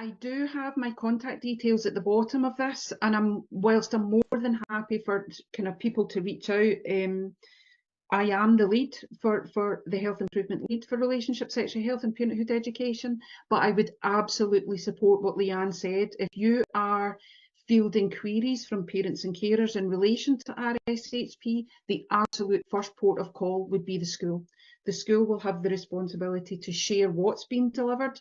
I do have my contact details at the bottom of this, and whilst I'm more than happy for kind of people to reach out, I am the lead for the health improvement lead for relationship, sexual health and parenthood education, but I would absolutely support what Leanne said. If you are fielding queries from parents and carers in relation to RSHP, the absolute first port of call would be the school. The school will have the responsibility to share what's been delivered,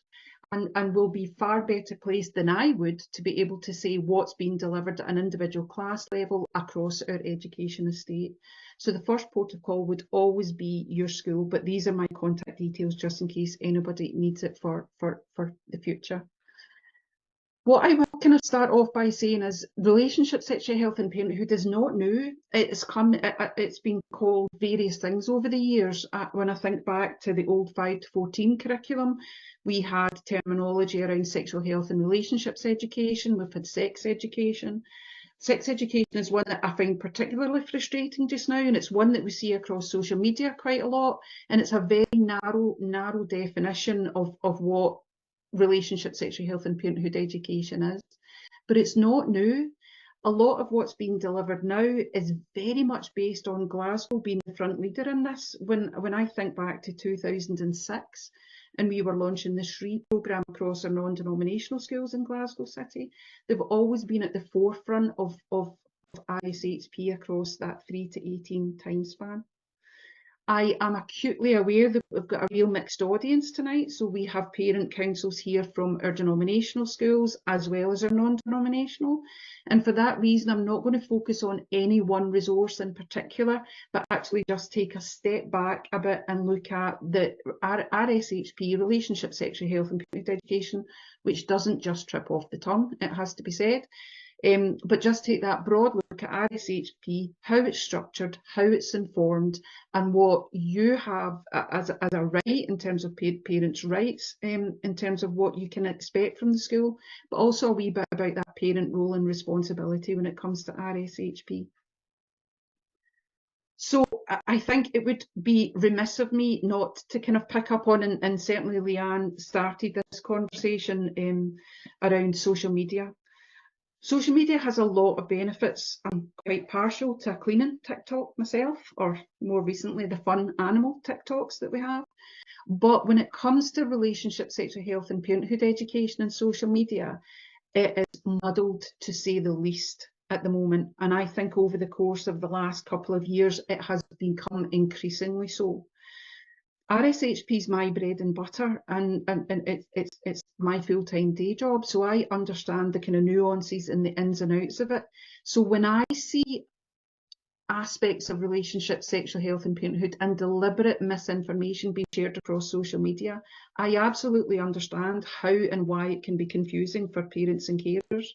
and will be far better placed than I would to be able to say what's been delivered at an individual class level across our education estate. So the first port of call would always be your school, but these are my contact details just in case anybody needs it for the future. What I will kind of start off by saying is relationship, sexual health and parenthood is not new. It's been called various things over the years. When I think back to the old 5 to 14 curriculum, we had terminology around sexual health and relationships education. We've had sex education. Sex education is one that I find particularly frustrating just now, and it's one that we see across social media quite a lot, and it's a very narrow definition of what relationship, sexual health and parenthood education is. But it's not new. A lot of what's being delivered now is very much based on Glasgow being the front leader in this. When I think back to 2006, and we were launching the SHRE programme across our non-denominational schools in Glasgow City, they've always been at the forefront of RSHP across that 3 to 18 time span. I am acutely aware that we've got a real mixed audience tonight, so we have parent councils here from our denominational schools as well as our non-denominational, and for that reason I'm not going to focus on any one resource in particular, but actually just take a step back a bit and look at the RSHP, Relationship, Sexual Health and Parenthood Education, which doesn't just trip off the tongue, it has to be said. But just take that broad look at RSHP, how it's structured, how it's informed, and what you have as a right in terms of parents' rights, in terms of what you can expect from the school, but also a wee bit about that parent role and responsibility when it comes to RSHP. So I think it would be remiss of me not to kind of pick up on, and certainly Leanne started this conversation around social media. Social media has a lot of benefits. I'm quite partial to a cleaning TikTok myself, or more recently the fun animal TikToks that we have. But when it comes to relationship, sexual health and parenthood education and social media, it is muddled to say the least at the moment. And I think over the course of the last couple of years, it has become increasingly so. RSHP is my bread and butter, and it's my full-time day job, so I understand the kind of nuances and the ins and outs of it. So when I see aspects of relationship, sexual health and parenthood and deliberate misinformation being shared across social media, I absolutely understand how and why it can be confusing for parents and carers.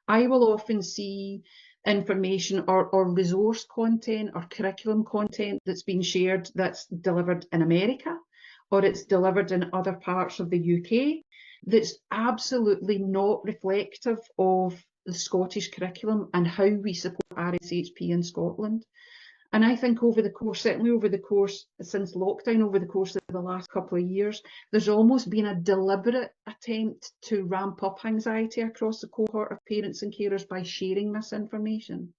I will often see information or resource content or curriculum content that's been shared that's delivered in America, or it's delivered in other parts of the UK, that's absolutely not reflective of the Scottish curriculum and how we support RSHP in Scotland. And I think over the course, certainly over the course since lockdown, over the course of the last couple of years, there's almost been a deliberate attempt to ramp up anxiety across the cohort of parents and carers by sharing misinformation.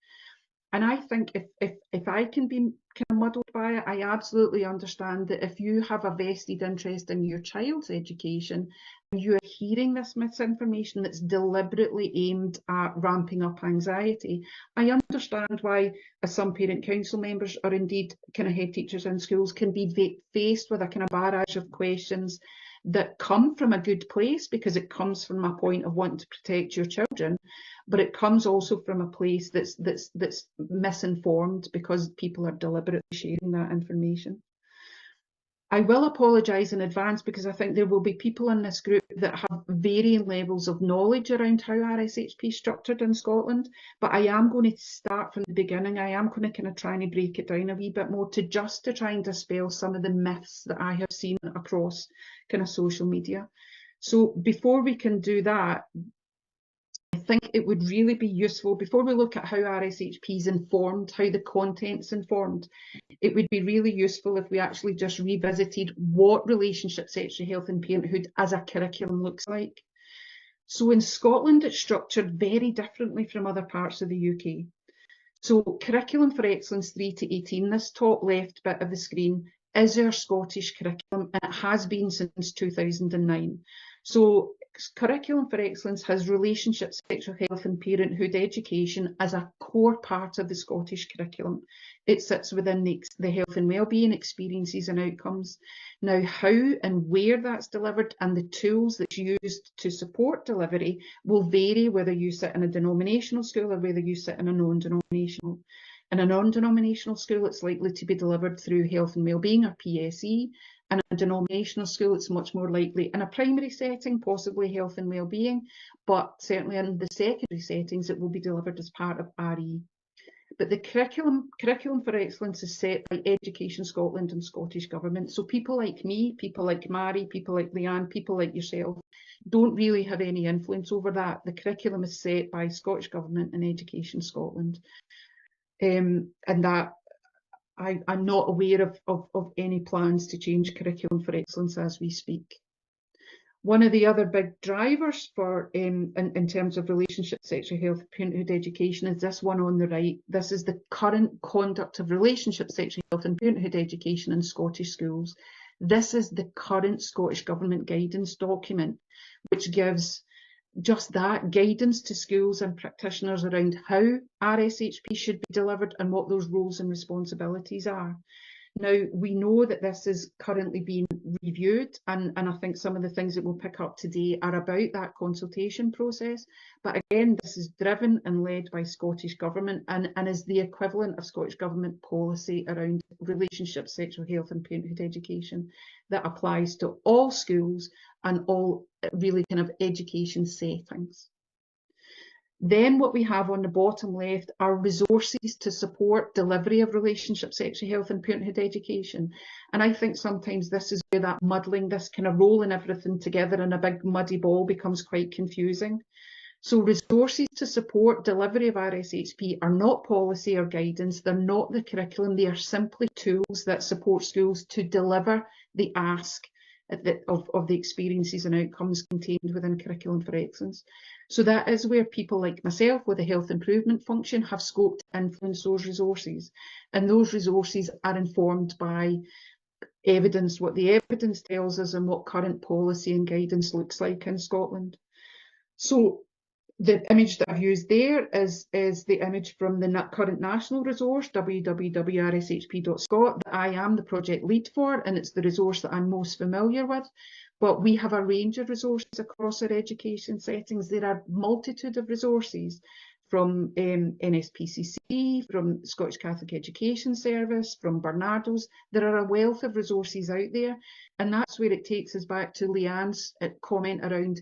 And I think if I can be kind of muddled by it, I absolutely understand that if you have a vested interest in your child's education and you are hearing this misinformation that's deliberately aimed at ramping up anxiety, I understand why some parent council members or indeed kind of head teachers in schools can be faced with a kind of barrage of questions that come from a good place, because it comes from a point of wanting to protect your children, but it comes also from a place that's misinformed because people are deliberately sharing that information. I will apologise in advance because I think there will be people in this group that have varying levels of knowledge around how RSHP is structured in Scotland, but I am going to start from the beginning. I am going to kind of try and break it down a wee bit more to try and dispel some of the myths that I have seen across kind of social media. So before we can do that, I think it would really be useful, before we look at how RSHP is informed, how the content's informed, it would be really useful if we actually just revisited what relationship, sexual health and parenthood as a curriculum looks like. So in Scotland, it's structured very differently from other parts of the UK. So Curriculum for Excellence 3 to 18, this top left bit of the screen, is our Scottish curriculum, and it has been since 2009. So Curriculum for Excellence has relationship, sexual health and parenthood education as a core part of the Scottish curriculum. It sits within the health and wellbeing experiences and outcomes. Now, how and where that's delivered and the tools that's used to support delivery will vary whether you sit in a denominational school or whether you sit in a non-denominational. In a non-denominational school, it's likely to be delivered through health and wellbeing or PSE. In a denominational school, it's much more likely in a primary setting, possibly health and wellbeing, but certainly in the secondary settings, it will be delivered as part of RE. But the curriculum for excellence is set by Education Scotland and Scottish Government. So people like me, people like Mary, people like Leanne, people like yourself, don't really have any influence over that. The curriculum is set by Scottish Government and Education Scotland. And that I'm not aware of any plans to change Curriculum for Excellence as we speak. One of the other big drivers for in terms of relationship, sexual health, parenthood education is this one on the right. This is the current conduct of relationship, sexual health and parenthood education in Scottish schools. This is the current Scottish Government guidance document, which gives just that guidance to schools and practitioners around how RSHP should be delivered and what those roles and responsibilities are. Now, we know that this is currently being reviewed, and I think some of the things that we'll pick up today are about that consultation process. But again, this is driven and led by Scottish Government and is the equivalent of Scottish Government policy around relationships, sexual health and parenthood education that applies to all schools and all really kind of education settings. Then what we have on the bottom left are resources to support delivery of relationship, sexual health and parenthood education. And I think sometimes this is where that muddling, this kind of rolling everything together in a big muddy ball becomes quite confusing. So resources to support delivery of RSHP are not policy or guidance, they're not the curriculum, they are simply tools that support schools to deliver the ask of the experiences and outcomes contained within Curriculum for Excellence. So that is where people like myself with a health improvement function have scope to influence those resources. And those resources are informed by evidence, what the evidence tells us and what current policy and guidance looks like in Scotland. So the image that I've used there is the image from the current national resource, www.rshp.scot, that I am the project lead for, and it's the resource that I'm most familiar with. But we have a range of resources across our education settings. There are a multitude of resources from NSPCC, from Scottish Catholic Education Service, from Barnardo's. There are a wealth of resources out there, and that's where it takes us back to Leanne's comment around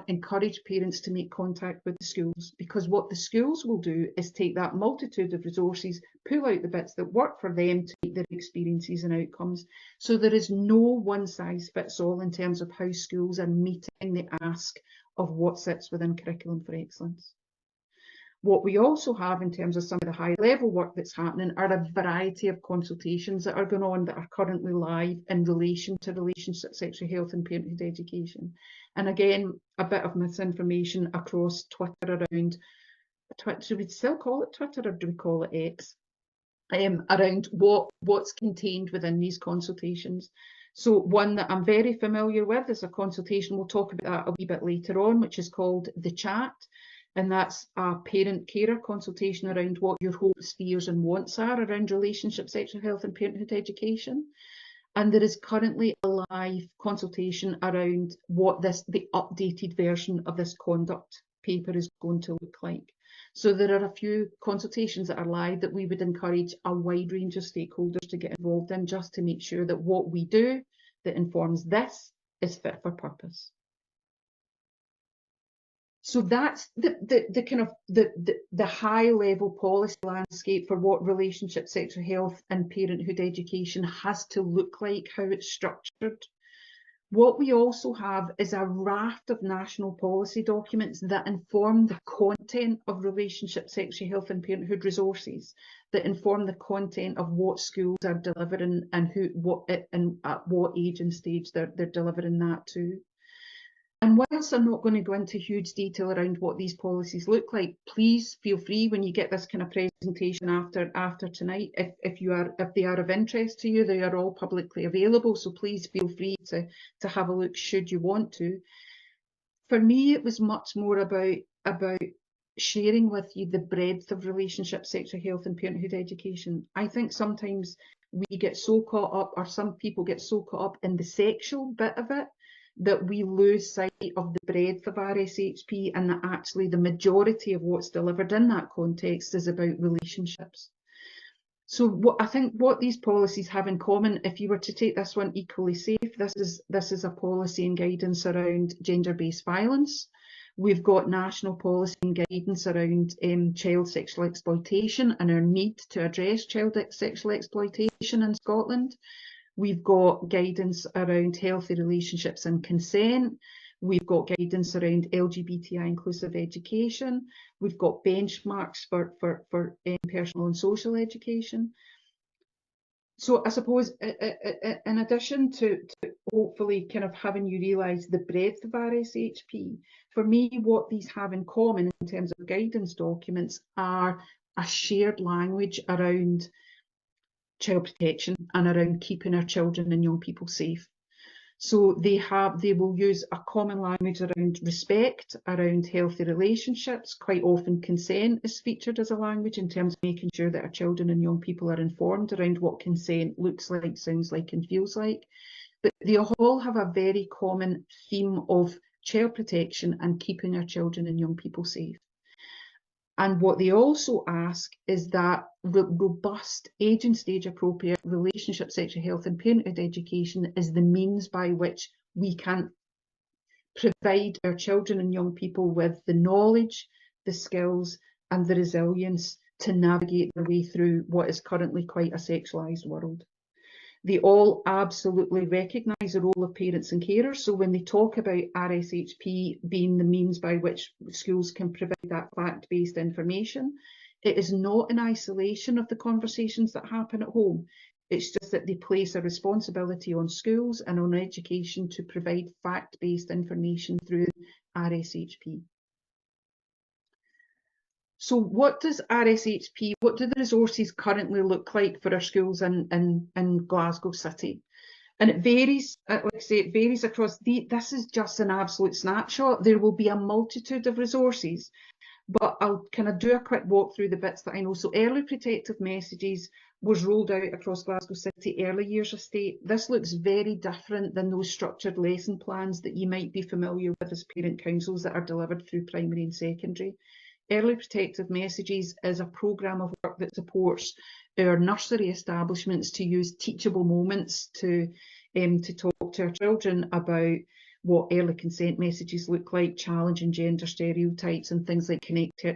encourage parents to make contact with the schools, because what the schools will do is take that multitude of resources, pull out the bits that work for them to make their experiences and outcomes. So there is no one size fits all in terms of how schools are meeting the ask of what sits within Curriculum for Excellence. What we also have in terms of some of the high level work that's happening are a variety of consultations that are going on that are currently live in relation to relationship, sexual health and parenthood education. And again, a bit of misinformation across Twitter around, should we still call it Twitter or do we call it X? Around what's contained within these consultations. So one that I'm very familiar with is a consultation, we'll talk about that a wee bit later on, which is called The Chat. And that's a parent-carer consultation around what your hopes, fears and wants are around relationship, sexual health and parenthood education. And there is currently a live consultation around what the updated version of this conduct paper is going to look like. So there are a few consultations that are live that we would encourage a wide range of stakeholders to get involved in, just to make sure that what we do that informs this is fit for purpose. So that's the kind of the high level policy landscape for what relationship, sexual health and parenthood education has to look like, how it's structured. What we also have is a raft of national policy documents that inform the content of relationship, sexual health and parenthood resources, that inform the content of what schools are delivering and at what age and stage they're delivering that to. And whilst I'm not going to go into huge detail around what these policies look like, please feel free when you get this kind of presentation after tonight, if they are of interest to you, they are all publicly available, so please feel free to have a look should you want to. For me, it was much more about sharing with you the breadth of relationship, sexual health and parenthood education. I think sometimes we get so caught up, or some people get so caught up in the sexual bit of it, that we lose sight of the breadth of RSHP, and that actually the majority of what's delivered in that context is about relationships. So I think what these policies have in common, if you were to take this one equally safe, this is a policy and guidance around gender-based violence. We've got national policy and guidance around child sexual exploitation and our need to address child sexual exploitation in Scotland. We've got guidance around healthy relationships and consent. We've got guidance around LGBTI inclusive education. We've got benchmarks for personal and social education. So I suppose in addition to hopefully kind of having you realise the breadth of RSHP, for me what these have in common in terms of guidance documents are a shared language around child protection and around keeping our children and young people safe. So they will use a common language around respect, around healthy relationships. Quite often consent is featured as a language in terms of making sure that our children and young people are informed around what consent looks like, sounds like and feels like. But they all have a very common theme of child protection and keeping our children and young people safe. And what they also ask is that robust, age and stage appropriate relationship, sexual health and parenthood education is the means by which we can provide our children and young people with the knowledge, the skills and the resilience to navigate their way through what is currently quite a sexualised world. They all absolutely recognise the role of parents and carers. So when they talk about RSHP being the means by which schools can provide that fact-based information, it is not in isolation of the conversations that happen at home. It's just that they place a responsibility on schools and on education to provide fact-based information through RSHP. So what does RSHP, what do the resources currently look like for our schools in Glasgow City? And it varies, like I say, it varies across, this is just an absolute snapshot. There will be a multitude of resources, but I'll kind of do a quick walk through the bits that I know. So early protective messages was rolled out across Glasgow City early years estate. This looks very different than those structured lesson plans that you might be familiar with as parent councils that are delivered through primary and secondary. Early protective messages is a programme of work that supports our nursery establishments to use teachable moments to talk to our children about what early consent messages look like, challenging gender stereotypes and things like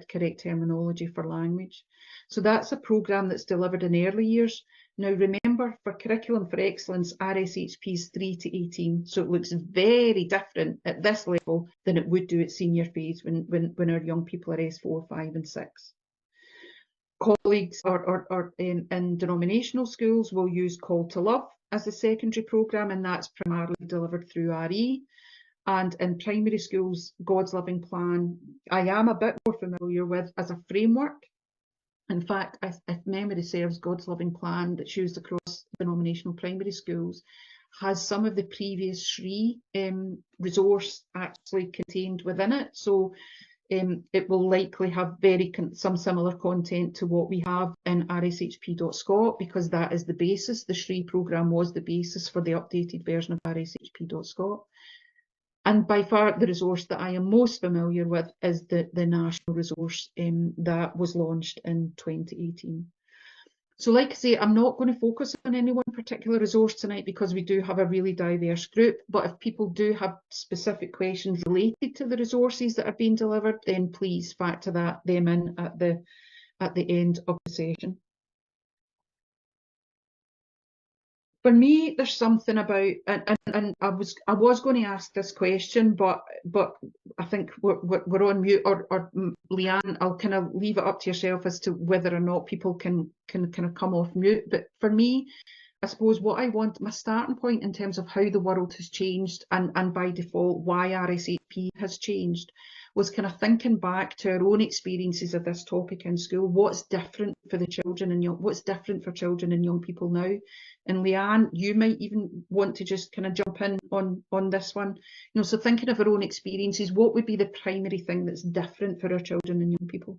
correct terminology for language. So that's a programme that's delivered in early years. Now remember, for Curriculum for Excellence, RSHP is 3 to 18, so it looks very different at this level than it would do at senior phase when our young people are S4, 5 and 6. Colleagues in denominational schools will use Call to Love as the secondary programme, and that's primarily delivered through RE. And in primary schools, God's Loving Plan, I am a bit more familiar with as a framework. In fact, if memory serves, God's Loving Plan that's used across denominational primary schools has some of the previous SHRE resource actually contained within it. So it will likely have some similar content to what we have in rshp.scot, because that is the basis. The SHRE programme was the basis for the updated version of rshp.scot. And by far the resource that I am most familiar with is the national resource that was launched in 2018. So like I say, I'm not going to focus on any one particular resource tonight because we do have a really diverse group, but if people do have specific questions related to the resources that are being delivered, then please factor them in at the end of the session. For me, there's something about, and I was going to ask this question, but I think we're on mute, or Leanne, I'll kind of leave it up to yourself as to whether or not people can kind of come off mute. But for me, I suppose what I want, my starting point in terms of how the world has changed and by default why RSHP has changed, was kind of thinking back to our own experiences of this topic in school. What's different for the children and what's different for children and young people now? And Leanne, you might even want to just kind of jump in on this one. So thinking of our own experiences, what would be the primary thing that's different for our children and young people?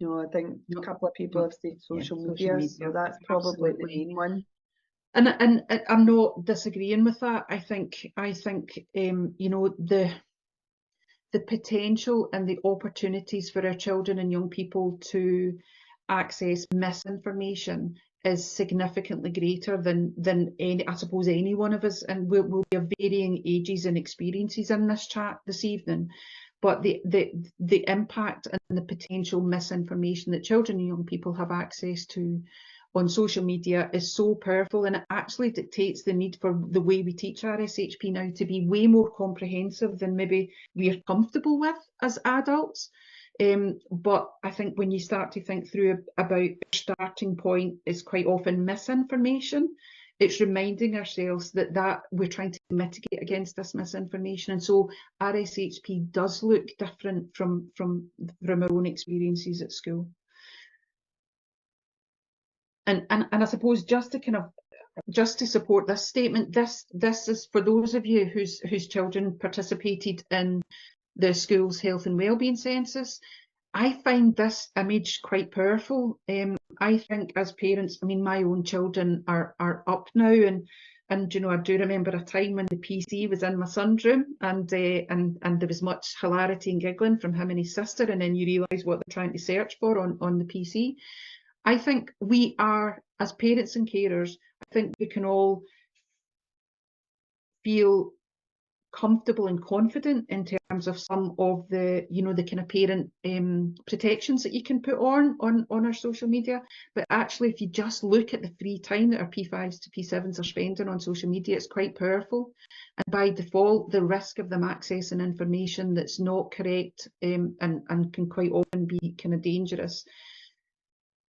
I think a couple of people have said social media, so that's probably the main one. And I'm not disagreeing with that. I think the potential and the opportunities for our children and young people to access misinformation is significantly greater than any, I suppose, any one of us, and we'll be of varying ages and experiences in this chat this evening. But the impact and the potential misinformation that children and young people have access to on social media is so powerful, and it actually dictates the need for the way we teach RSHP now to be way more comprehensive than maybe we're comfortable with as adults. But I think when you start to think through about our starting point is quite often misinformation, it's reminding ourselves that we're trying to mitigate against this misinformation. And so RSHP does look different from our own experiences at school. And I suppose just to support this statement, this is for those of you whose children participated in the school's health and wellbeing census. I find this image quite powerful. I think as parents, I mean, my own children are up now, and I do remember a time when the PC was in my son's room, and there was much hilarity and giggling from him and his sister, and then you realise what they're trying to search for on the PC. I think we are, as parents and carers, I think we can all feel comfortable and confident in terms of some of the the kind of parent protections that you can put on our social media. But actually, if you just look at the free time that our P5s to P7s are spending on social media, it's quite powerful. And by default, the risk of them accessing information that's not correct and can quite often be kind of dangerous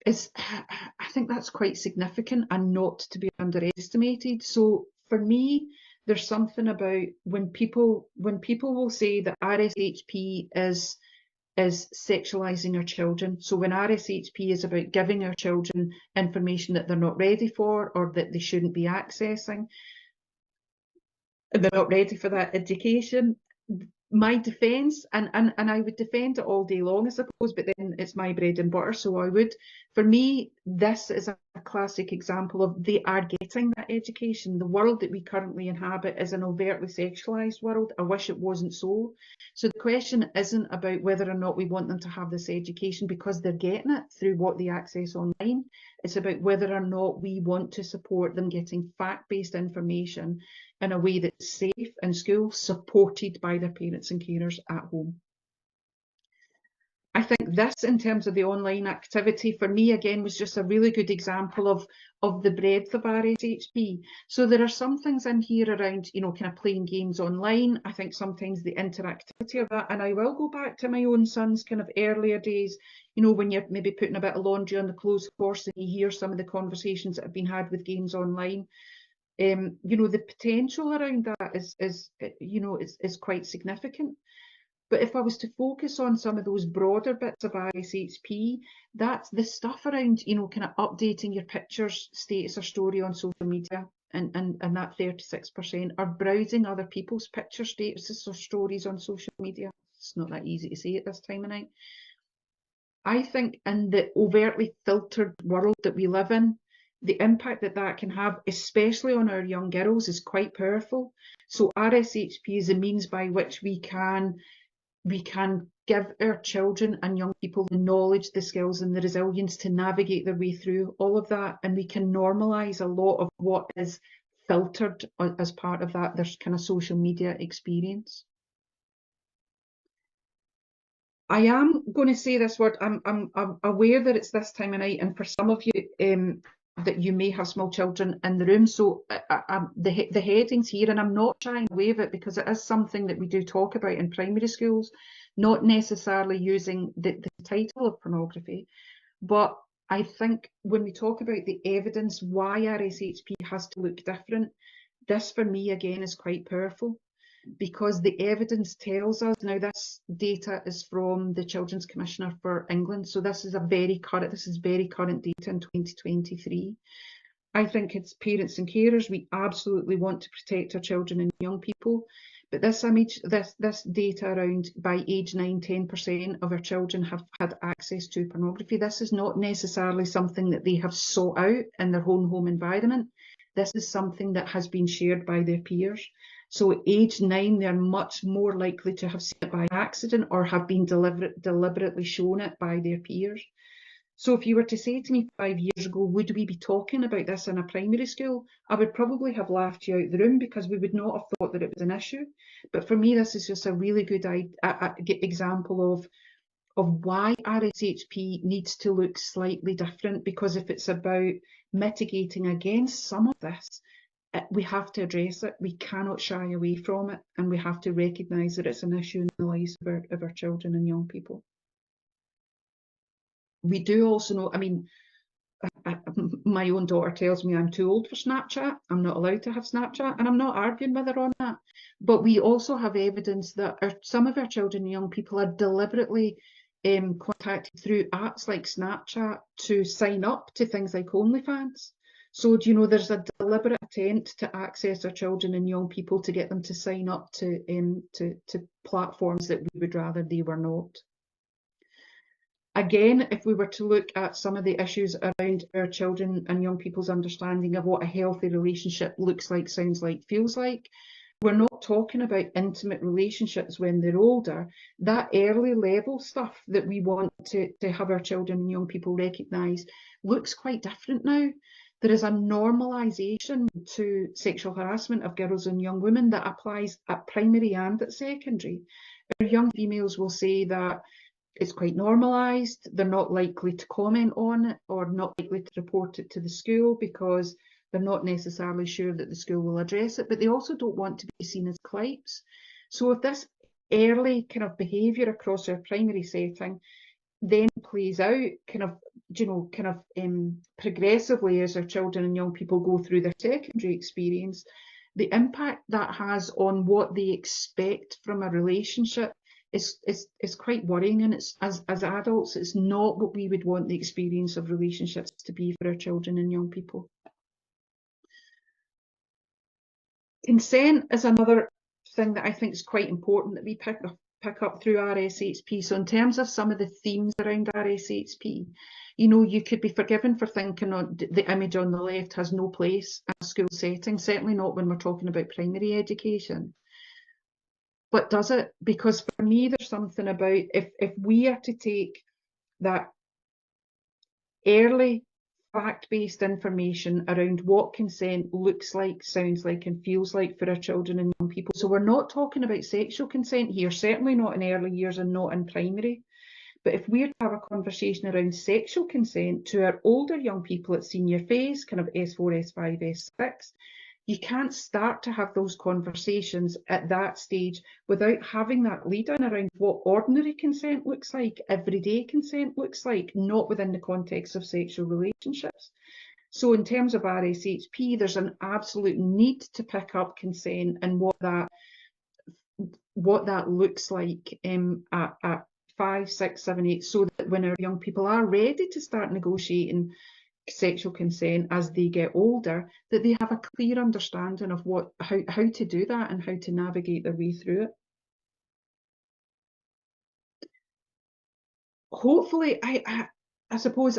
I think that's quite significant and not to be underestimated. So for me, there's something about when people will say that RSHP is sexualizing our children. So when RSHP is about giving our children information that they're not ready for or that they shouldn't be accessing, they're not ready for that education. My defence, and I would defend it all day long, I suppose, but then it's my bread and butter, so I would. For me, this is a classic example of they are getting that education. The world that we currently inhabit is an overtly sexualised world. I wish it wasn't so. So the question isn't about whether or not we want them to have this education because they're getting it through what they access online. It's about whether or not we want to support them getting fact-based information in a way that's safe in school, supported by their parents and carers at home. I think this, in terms of the online activity, for me, again, was just a really good example of the breadth of RSHP. So there are some things in here around, kind of playing games online. I think sometimes the interactivity of that, and I will go back to my own son's kind of earlier days, when you're maybe putting a bit of laundry on the clothes horse and you hear some of the conversations that have been had with games online. The potential around that is quite significant. But if I was to focus on some of those broader bits of RSHP, that's the stuff around, kind of updating your pictures, status or story on social media, and that 36% are browsing other people's picture statuses or stories on social media. It's not that easy to say at this time of night. I think in the overtly filtered world that we live in, the impact that can have, especially on our young girls, is quite powerful. So RSHP is a means by which we can give our children and young people the knowledge, the skills and the resilience to navigate their way through all of that. And we can normalise a lot of what is filtered as part of that, there's kind of social media experience. I am going to say this word, I'm aware that it's this time of night, and for some of you that you may have small children in the room, so the headings here, and I'm not shying away of it because it is something that we do talk about in primary schools, not necessarily using the title of pornography, but I think when we talk about the evidence why RSHP has to look different, this for me again is quite powerful, because the evidence tells us, now this data is from the Children's Commissioner for England, so this is very current data in 2023. I think it's parents and carers, we absolutely want to protect our children and young people, but this data around by age 9, 10% of our children have had access to pornography. This is not necessarily something that they have sought out in their own home environment. This is something that has been shared by their peers. So at age 9, they're much more likely to have seen it by accident or have been deliberately shown it by their peers. So if you were to say to me 5 years ago, would we be talking about this in a primary school? I would probably have laughed you out the room, because we would not have thought that it was an issue. But for me, this is just a really good example of why RSHP needs to look slightly different, because if it's about mitigating against some of this, we have to address it. We cannot shy away from it, and we have to recognise that it's an issue in the lives of our children and young people. We do also know, I mean, my own daughter tells me I'm too old for Snapchat. I'm not allowed to have Snapchat, and I'm not arguing with her on that. But we also have evidence that some of our children and young people are deliberately contacted through apps like Snapchat to sign up to things like OnlyFans. So, do you know, there's a deliberate attempt to access our children and young people to get them to sign up to platforms that we would rather they were not. Again, if we were to look at some of the issues around our children and young people's understanding of what a healthy relationship looks like, sounds like, feels like, we're not talking about intimate relationships when they're older. That early level stuff that we want to have our children and young people recognise looks quite different now. There is a normalisation to sexual harassment of girls and young women that applies at primary and at secondary. Our young females will say that it's quite normalised, they're not likely to comment on it or not likely to report it to the school because they're not necessarily sure that the school will address it, but they also don't want to be seen as clipes. So if this early kind of behaviour across our primary setting then plays out progressively as our children and young people go through their secondary experience, the impact that has on what they expect from a relationship is quite worrying, and it's as adults, it's not what we would want the experience of relationships to be for our children and young people. Consent is another thing that I think is quite important that we pick up through RSHP. So in terms of some of the themes around RSHP, you know, you could be forgiven for thinking the image on the left has no place in a school setting, certainly not when we're talking about primary education. But does it? Because for me, there's something about if we are to take that early fact-based information around what consent looks like, sounds like, and feels like for our children and young people. So we're not talking about sexual consent here, certainly not in early years and not in primary. But if we're to have a conversation around sexual consent to our older young people at senior phase, kind of S4, S5, S6, you can't start to have those conversations at that stage without having that lead in around what ordinary consent looks like, everyday consent looks like, not within the context of sexual relationships. So in terms of RSHP, there's an absolute need to pick up consent and what that looks like at 5, 6, 7, 8, so that when our young people are ready to start negotiating sexual consent as they get older, that they have a clear understanding of how to do that and how to navigate their way through it. Hopefully, I suppose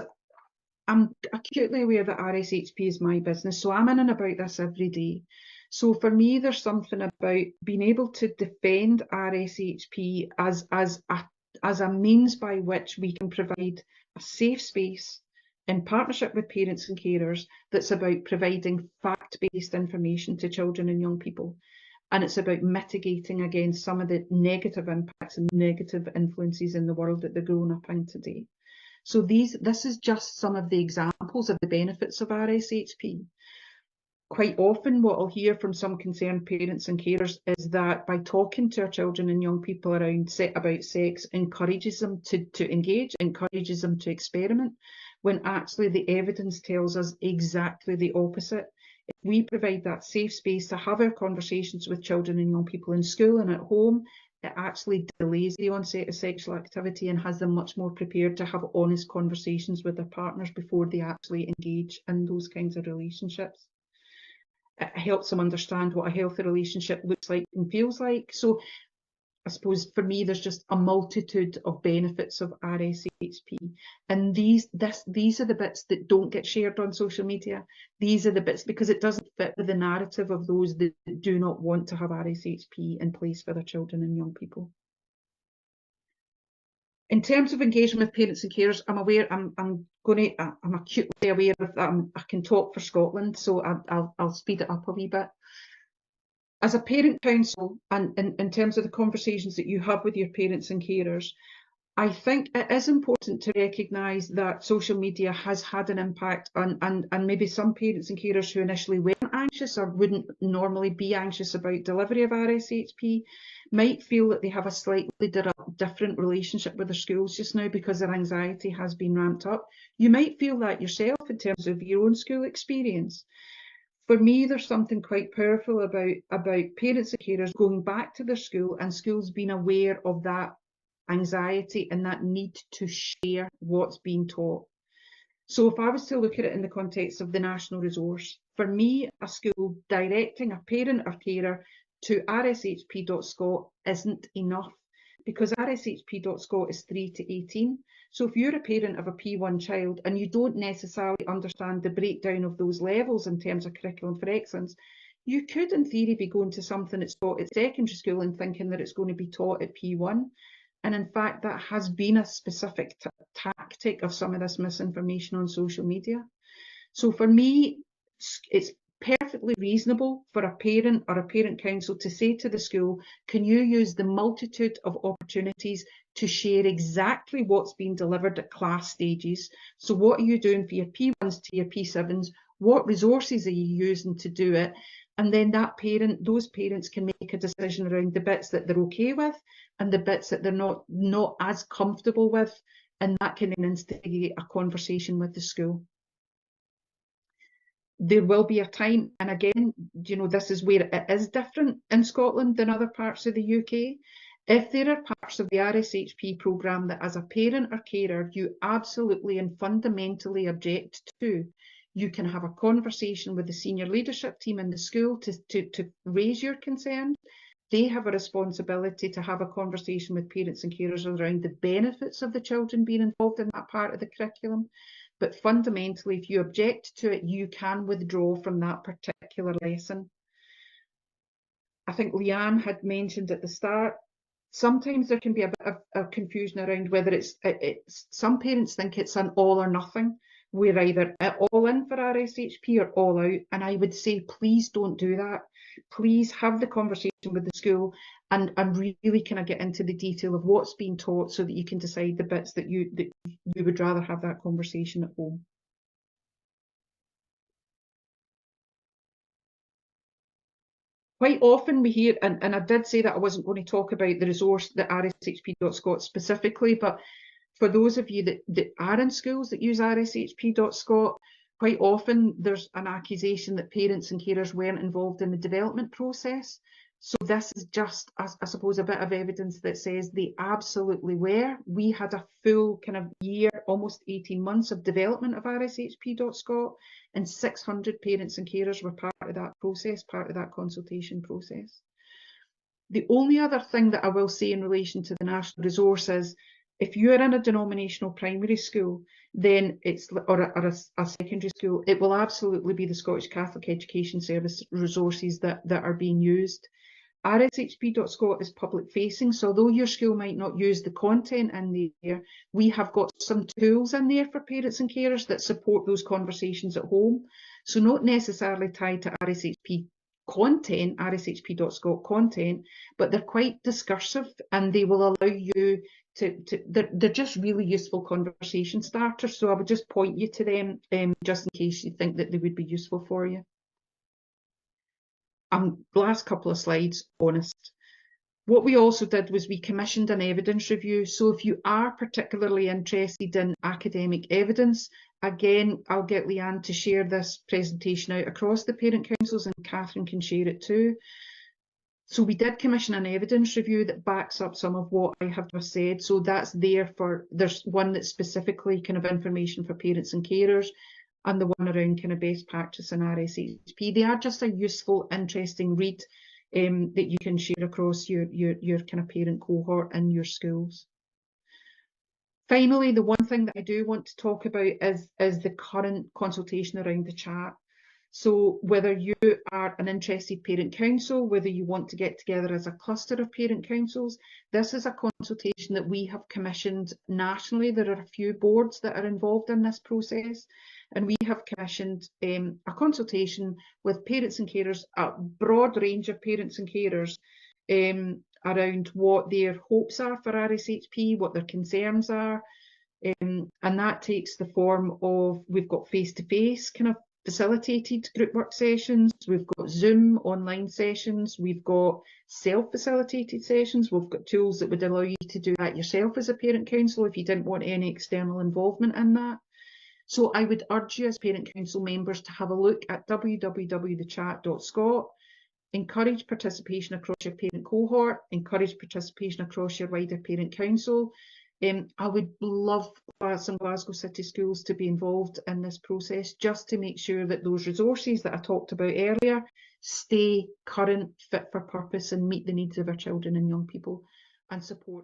I'm acutely aware that RSHP is my business, so I'm in and about this every day. So for me, there's something about being able to defend RSHP as a means by which we can provide a safe space in partnership with parents and carers that's about providing fact-based information to children and young people. And it's about mitigating against some of the negative impacts and negative influences in the world that they're growing up in today. So this is just some of the examples of the benefits of RSHP. Quite often what I'll hear from some concerned parents and carers is that by talking to our children and young people about sex encourages them to engage, encourages them to experiment, when actually the evidence tells us exactly the opposite. If we provide that safe space to have our conversations with children and young people in school and at home, it actually delays the onset of sexual activity and has them much more prepared to have honest conversations with their partners before they actually engage in those kinds of relationships. It helps them understand what a healthy relationship looks like and feels like. So I suppose for me, there's just a multitude of benefits of RSHP. And these are the bits that don't get shared on social media. These are the bits, because it doesn't fit with the narrative of those that do not want to have RSHP in place for their children and young people. In terms of engagement with parents and carers, I'm aware, I'm acutely aware of that. I can talk for Scotland, so I'll speed it up a wee bit. As a parent council, and in terms of the conversations that you have with your parents and carers, I think it is important to recognise that social media has had an impact on, and maybe some parents and carers who initially weren't anxious or wouldn't normally be anxious about delivery of RSHP might feel that they have a slightly different relationship with their schools just now because their anxiety has been ramped up. You might feel that yourself in terms of your own school experience. For me, there's something quite powerful about parents and carers going back to their school and schools being aware of that anxiety and that need to share what's being taught. So if I was to look at it in the context of the national resource, for me, a school directing a parent or carer to rshp.scot isn't enough, because rshp.scot is 3 to 18. So if you're a parent of a P1 child and you don't necessarily understand the breakdown of those levels in terms of curriculum for excellence, you could in theory be going to something that's taught at secondary school and thinking that it's going to be taught at P1. And in fact, that has been a specific tactic of some of this misinformation on social media. So for me, it's perfectly reasonable for a parent or a parent council to say to the school, can you use the multitude of opportunities to share exactly what's being delivered at class stages? So what are you doing for your P1s to your P7s? What resources are you using to do it? And then those parents can make a decision around the bits that they're okay with and the bits that they're not as comfortable with, and that can then instigate a conversation with the school. There will be a time, and again, you know, this is where it is different in Scotland than other parts of the UK. If there are parts of the RSHP programme that as a parent or carer you absolutely and fundamentally object to, you can have a conversation with the senior leadership team in the school to raise your concern. They have a responsibility to have a conversation with parents and carers around the benefits of the children being involved in that part of the curriculum. But fundamentally, if you object to it, you can withdraw from that particular lesson. I think Leanne had mentioned at the start, sometimes there can be a bit of confusion around whether it's some parents think it's an all or nothing. We're either all in for RSHP or all out. And I would say, please don't do that. Please have the conversation with the school and really kind of get into the detail of what's being taught so that you can decide the bits that you would rather have that conversation at home. Quite often we hear, and I did say that I wasn't going to talk about the resource, the rshp.scot specifically, but for those of you that are in schools that use rshp.scot, quite often there's an accusation that parents and carers weren't involved in the development process. So this is just, I suppose, a bit of evidence that says they absolutely were. We had a full kind of year, almost 18 months of development of rshp.scot, and 600 parents and carers were part of that process, part of that consultation process. The only other thing that I will say in relation to the national resource is, if you're in a denominational primary school, then or a secondary school, it will absolutely be the Scottish Catholic Education Service resources that are being used. RSHP.scot is public facing, so although your school might not use the content in there, we have got some tools in there for parents and carers that support those conversations at home. So not necessarily tied to RSHP content, RSHP.scot content, but they're quite discursive and they will allow you they're just really useful conversation starters. So I would just point you to them just in case you think that they would be useful for you. Last couple of slides, honest. What we also did was we commissioned an evidence review. So if you are particularly interested in academic evidence, again, I'll get Leanne to share this presentation out across the parent councils, and Catherine can share it too. So we did commission an evidence review that backs up some of what I have just said. So that's there for, there's one that's specifically kind of information for parents and carers, and the one around kind of best practice in RSHP. They are just a useful, interesting read that you can share across your kind of parent cohort in your schools. Finally, the one thing that I do want to talk about is the current consultation around the chat. So whether you are an interested parent council, whether you want to get together as a cluster of parent councils, this is a consultation that we have commissioned nationally. There are a few boards that are involved in this process, and we have commissioned a consultation with parents and carers, a broad range of parents and carers, around what their hopes are for RSHP, what their concerns are, and that takes the form of, we've got face-to-face kind of facilitated group work sessions, we've got Zoom online sessions, we've got self-facilitated sessions, we've got tools that would allow you to do that yourself as a parent council if you didn't want any external involvement in that. So I would urge you as parent council members to have a look at www.thechat.scot, encourage participation across your parent cohort, encourage participation across your wider parent council. I would love some Glasgow City schools to be involved in this process, just to make sure that those resources that I talked about earlier stay current, fit for purpose, and meet the needs of our children and young people, and support